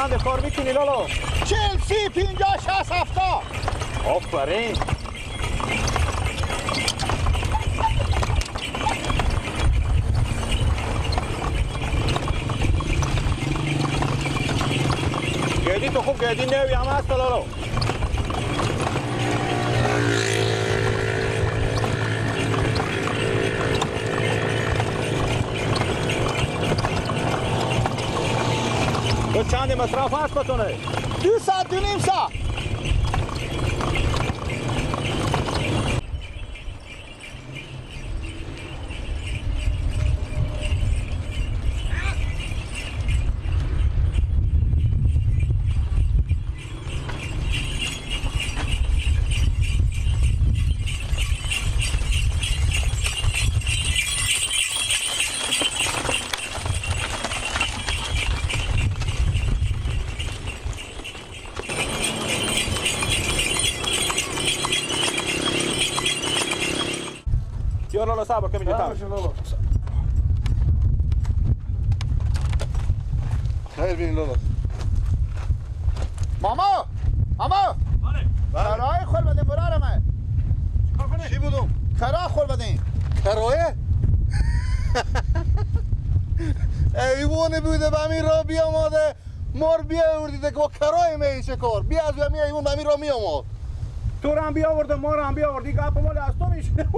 چند کار میکنی لالو؟ 40 30 50 60 70. آفرین. گردی تو خوب گردی نوی هم هست لالو. تو چند مصرف هست بتونه؟ 2 ساعت 2 نیم ساعت. لالو صبر کمی جتا. خیر بین لالو. ماما کرای خور بدین برای من. چی بودم؟ کرای خور بدین. کرایه؟ ایوان بوده به امیر را بیاماده مار بیاوردیده که با کرایه می چه کار؟ بیا از همین ایوان به امیر را میاماد. تو رو هم بیاورده ما رو هم بیاوردی گپ مال از تو میشه.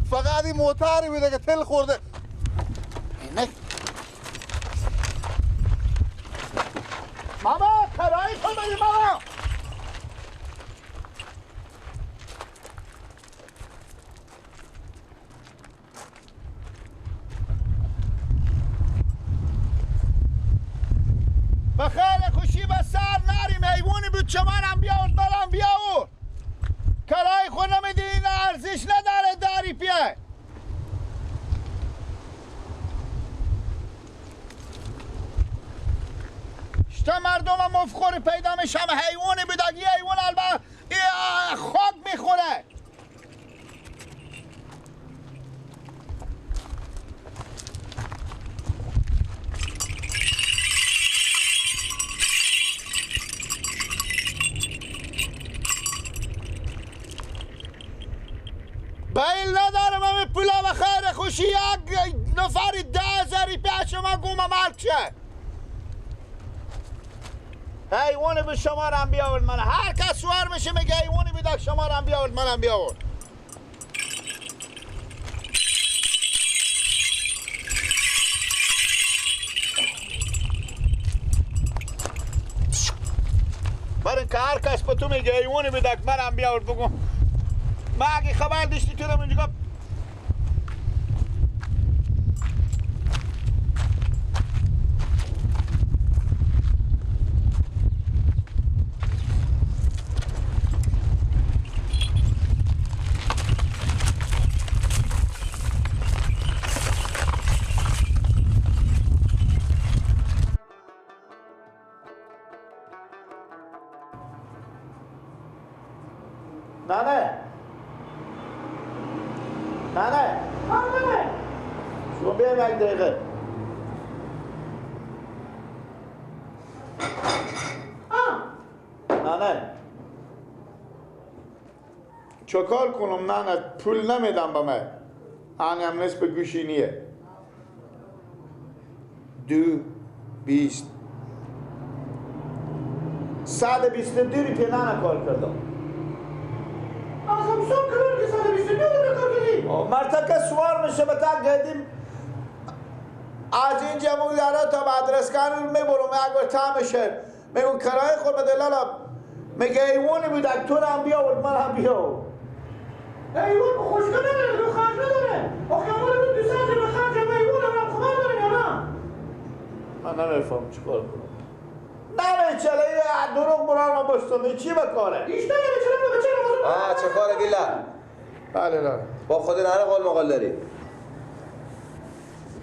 فقط این موتری بوده که تل خورده. ماما کرای خور بدین ماما. بخیر خوشی به سر نریم ایوانی بود چمنم بیاورد منم بیاورد. کرای خود نمیدی این ارزش نداره داری پیه. شتا مردم مفخوری پیدا میشم حیوانی بدگی حیوان البته خاک میخوره. بیل ندارم همه پولا و خیر خوشی یک نفری 10,000 پیش شما گومه مرد شه. حیوانی به شما رم بیاورد من. هر کس سوار میشه میگه حیوانی بیدک شما رم بیاورد منم بیاورد. برای که هر کس به تو میگه حیوانی بیدک منم بیاورد بگو ما اگه خبر داشتی تو رو اینجا نه شما بیایم یک دقیقه. نه چکار کنم نه پول نمیدم به من. هنی هم نصف گوشینیه. 2 20 122 روپیه نه کار کردم. آزم صبح کنم که 122 روپیه کار کردی؟ مرتا که سوار میشه به تا گردیم از اینجا مگذاره تا به ادرسکان میبرم اگر تا میشه میگم کرایه خود بده لالا میگه ایوانی بود اکتور هم بیاورد من هم بیاورد. ایوان خوشگاه نداره دو خرج نداره. آخه اما رو 200 به خرج هم ایوان هم خبر داریم یا نه؟ من نمیفهم چیکار کنم. نمیچله یه دروغ برام بستم چی بکاره؟ ایشتا نمیچله چه کاره گیلا؟ بله لالا با خود نهر قول مقال داری؟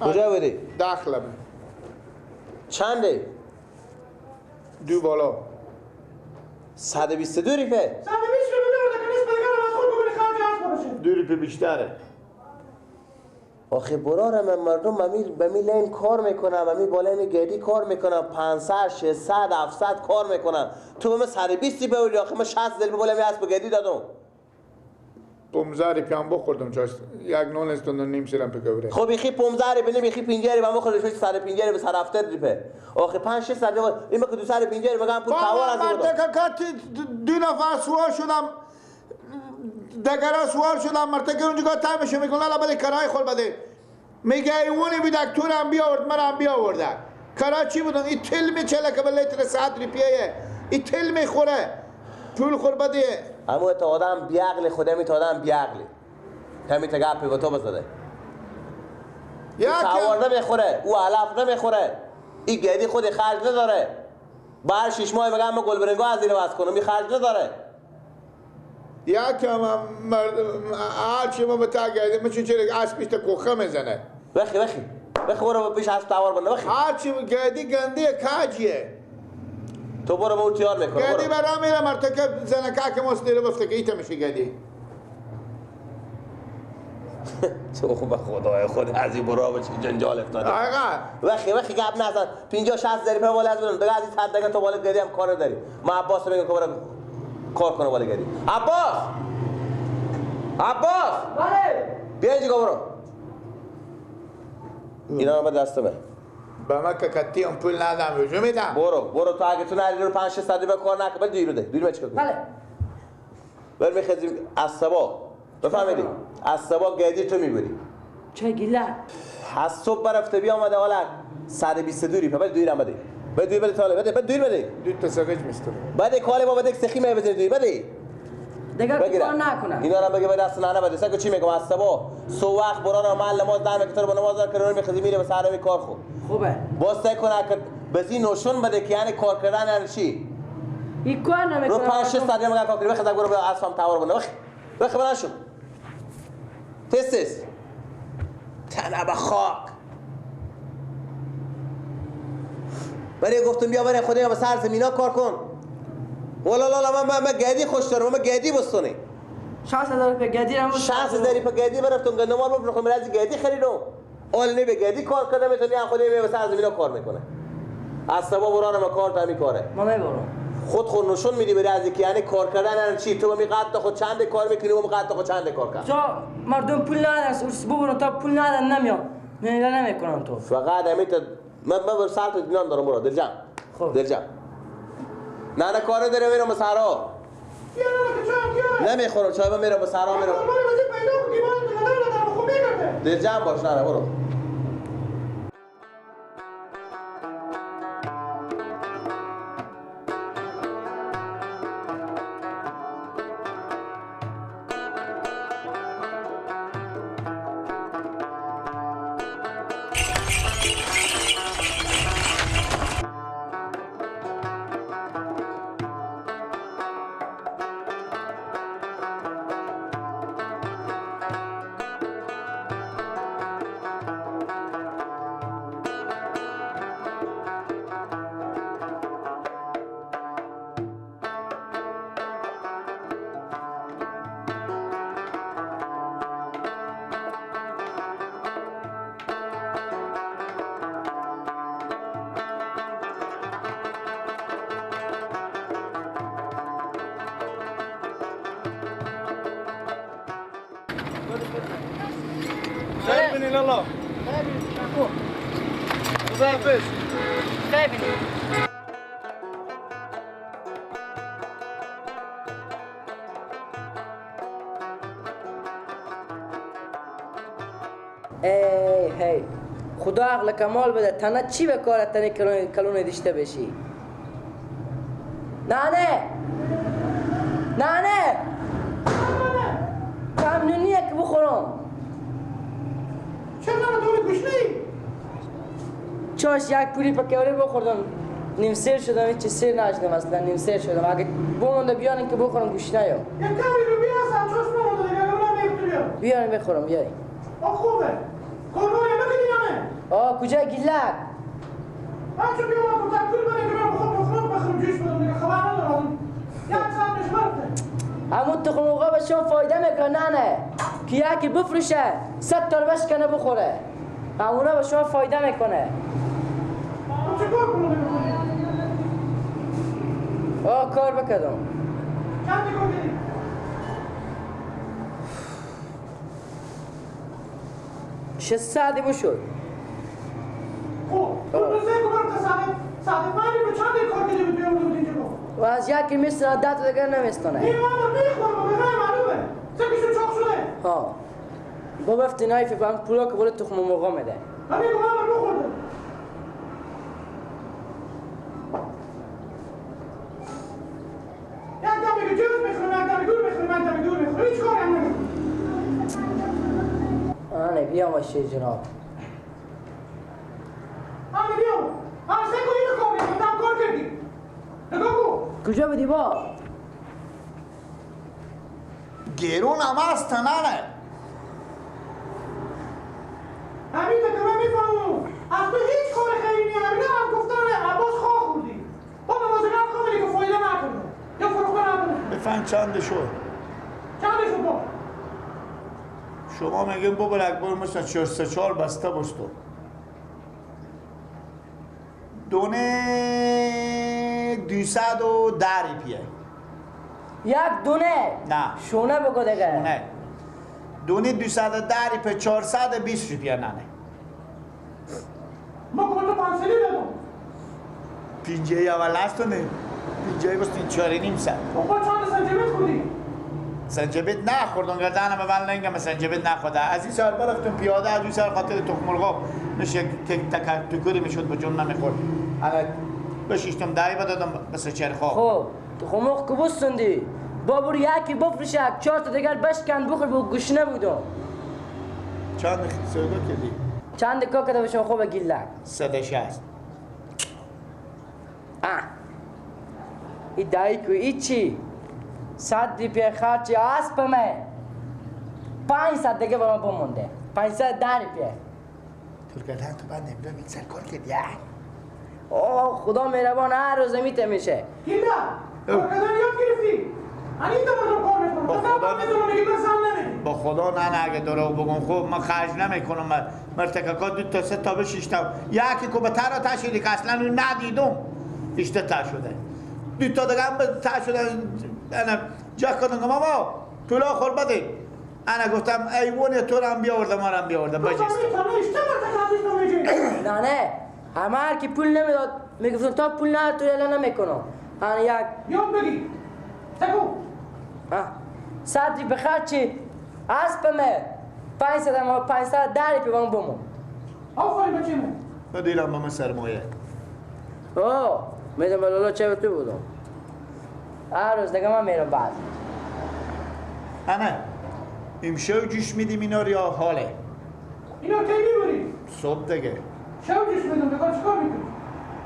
کجا بودی؟ داخلمه. چنده؟ 2 بالا 122 روپیه؟ 120 روپیه که نیست بگرم از خود بگوری خرج هست باشه. 2 روپیه بیشتره. آخه برارم من مردم بمی لین کار میکنم، بمی بالای گردی کار میکنم، 500 600 700 کار میکنم، تو بمی 120 بولی. آخه من 60 دل به بالای اسب گردی دادم. 15 پیام بخوردم چاست یک نون استون و نیم سرم پکوره. خب بخی 15 بنی بخی 50 بام خودش 150 به 170 ریپه. آخه 5 600 دل این که 250 میگم پول تاوان از بود. مرتکه کات دو نفر سوار شدم. دگرا سوار شدم مرتکه اونجا تایمش میگن لالا بده کرای خور بده. میگه ایونی بی دکتر هم بیاورد من بیا آورده. کرای چی بودن؟ این تل میچله که به لیتر 100 روپیه. این تل میخوره. پول خور بده. اما تو آدم بیعقل خودمی تو آدم بیعقلی. همین تا گپی به تو بزده. تاور نمیخوره، او علف نمیخوره. این گردی خود خرج نداره. بر 6 ماه میگم من گلبرنگو از این واس کنم، می خرج نداره. یکم هر چی ما بتا گردی من چون اسبش تا کوخه میزنه. بخی برو پیش اسب تاور بنده بخی. هر چی گردی گندی کاجیه. تو برو مو تیار میکنه. گردی برام میره مرتکب زنکا که مستیره بفته که ایتا میشه گردی. تو به خدای خود از این برا به چی جنجال افتاده. آقا وقتی گپ نزن 50 60 هزار روپیه بالا از بدون دیگه از این حد دیگه تو بالا گردی هم کار نداری. ما عباس میگم که برو کار کنه بالا گردی. عباس بله بیا اینجا برو. اینا رو دست به با ما که کتی هم پول ندم وجو میدم. برو تو اگه تو نری رو 5 600 روپیه کار نکنه بعد دیر بده چیکار کنی؟ بله بر میخزیم از صبح بفهمیدی از صبح گردی تو میبری چه گله از صبح برفته بیا آمده حالا 122 روپیه بعد دیر آمده بعد دیر بده تاله بعد دیر بده دو تا سگج میستم. بعد کاله ما بده سخی می بزنی دیر بده دیگه کار نکنم. اینا رو بگه دست نه بده سگو چی میگم از صبح سو وقت بران مال نماز دائم که تو با نماز کردن میخزی میره به سهرمی کار خوبه باز سعی کنه که بزی نوشون بده که یعنی کار کردن یعنی چی این کار نمیکنه رو 5 6 ساعت میگم کار کنی بخدا برو به اسفم تاور بنده بخ بران شو تست تنه خاک برای گفتم بیا برای خودم به سر زمینا کار کن والا من گادی خوش دارم من گادی بستونه 60,000 روپیه گادی رو 60,000 روپیه گادی برفتم گندمال رو بخوام از گادی خریدم اول نه به گادی کار کردم میتونی خودم به سر زمینا کار میکنه از صبح برام کار تا میکنه ما میبرم خود نشون میدی برای از کی یعنی کار کردن یعنی چی تو میقد خود چند کار میکنی و میقد خود چند کار کنی تو مردم پول ندارن ورس ببرن تا پول ندارن نمیام نمیکنم تو فقط همین من بر سر تو دینان دارم برو دلجم خب دلجم نه کار داره میرم سارا نمیخورم چای من میرم سارا میرم دلجم باش نه برو خير من إلى الله. خداحافظ. هی خدا عقل کمال بده تنه چی به کارت تنه کلون دیشته بشی نه کمنونیه که بخورم چرا دور گوشتی؟ چاش یک پولی پکوری بخوردم نیم سیر شدم هیچ سیر نشدم اصلا نیم سیر شدم اگه بمونده بیارن که بخورم گوشتی نیا یک کمی رو بیاسم چاش بمونده دیگه اونم نمیتونیم بیارن بخورم بیاری خوبه قربانی مکدی کجا گیلک من چون بیام تو تکل بره که من بخورم جوش بدم دیگه خبر ندارم یک ساعت نشمرده همون تخم مرغ به شما فایده میکنه نه که یکی بفروشه 100 تا رو بشکنه بخوره اونا به شما فایده میکنه. چه کار کنم میکنی؟ کار بکدم. چند کار کردی؟ چه ساعتی بشد؟ خب تو روزه کمار تا ساعت 5 به چند کار کردی بود بیامده بود اینجا و از یکی میستنه 10 تا دیگر نمیستنه. این ماما میخورم به غیر معلومه سکشون چاق شده. ها با بفتی نایفی به هم پولا که بوله تخم موقع میده. من میگم ماما بخورده. یک دم میگه جوز میخورم یک دم دور میخورم یک دم دور میخورم هیچ کاری هم نمیکنم. آنه بیام باشه جناب. آنه بیام. آنه سکو اینو کار میکنم دم کار کردی. نگاه کن. کجا بدی با؟ گرون هم هست نه همین که من میفهمم از تو هیچ کار خیلی نیست همین هم گفتن عباس خواه خوردی با نمازگان خواهی که فایده نکنه یا فروخته نکنه. بفهم چنده شد چندش رو با شما میگیم بابا اکبر مثل 4 بسته باش تو دونه 210 روپیه. یک دونه؟ نه شونه بگو دیگه. نه دونه 210 روپیه 420 روپیه نه ما کنتو 500 دادم. پینجه اول هست نه پینجه بستین 4.5 ساعت. با چند سنجبیت خوردی؟ سنجبیت نخوردم گردنم اول نگم سنجبیت نخورده. از این سال برفتم پیاده از این سال خاطر تخم مرغ میشه تکری میشد با جون نمیخورد. الان بشیشتم دایی بدادم مثل چرخا. خب تخم مرغ که بستندی بابور یکی بفرشه 4 تا دیگر بشکن بخور بگو گشنه بودم. چند سودا کردی؟ چند دکا کده بشم خوب گیلک 160. ای دایی که ای چی؟ 100 روپیه خرچی اسبمه 500 دیگه با من بمونده 510 روپیه. تو گردن تو بعد نمیدونم این سر کار کردی اوه خدا مهربان هر روز میته میشه. گیلده کار کردن یاد گرفتی؟ این تو مردم کار میکنم با تو خدا میتونم میگی من سم نمیدی. با خدا نه اگه دروغ بگم خب من خرج نمیکنم مرتککا 2 تا 3 تا به 6 تا یکی که به ترا تشیدی که اصلا اون ندیدم اشته تا شده 2 تا دیگه هم تا شده انا جا کردم ماما پولا خور بده انا گفتم ایوانی تو رو هم بیاورده ما رو هم بیاورده بجست نه همه هر کی پول نمیداد میگفتن تا پول نداد تو اعلان نمیکنم. انا یک یاد بگی سکو 100 روپیه خرچی اسبمه 510 روپیه با من بمون. آفرین بچه من بدیرم با من سرمایه اوه میدم به لالا چه به تو بودم هر روز دیگه من میرم بعد. انا امشب جوش میدیم اینا رو یا حاله؟ اینا کی میبری؟ صبح دیگه شب جوش میدم بگار چیکار میکنی؟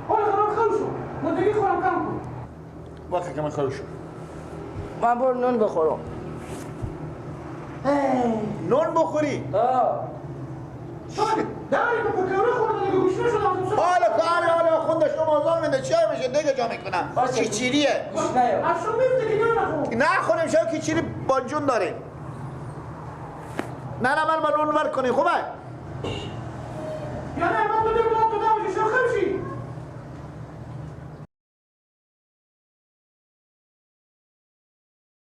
حالا خراب خل شو من دیگه خورم کم کن وقتی که من خوش شد من برو نون بخورم. نون بخوری؟ شاید داری به پکیونه خورده دیگه گوش نشدم حالا خونده شما آزار میده چه میشه دیگه جا میکنم باشه. چیچیریه گوش نیار. از شما میفته که نه نخور نخوریم شما کیچیری بانجون داره نه من نون ور کنی خوبه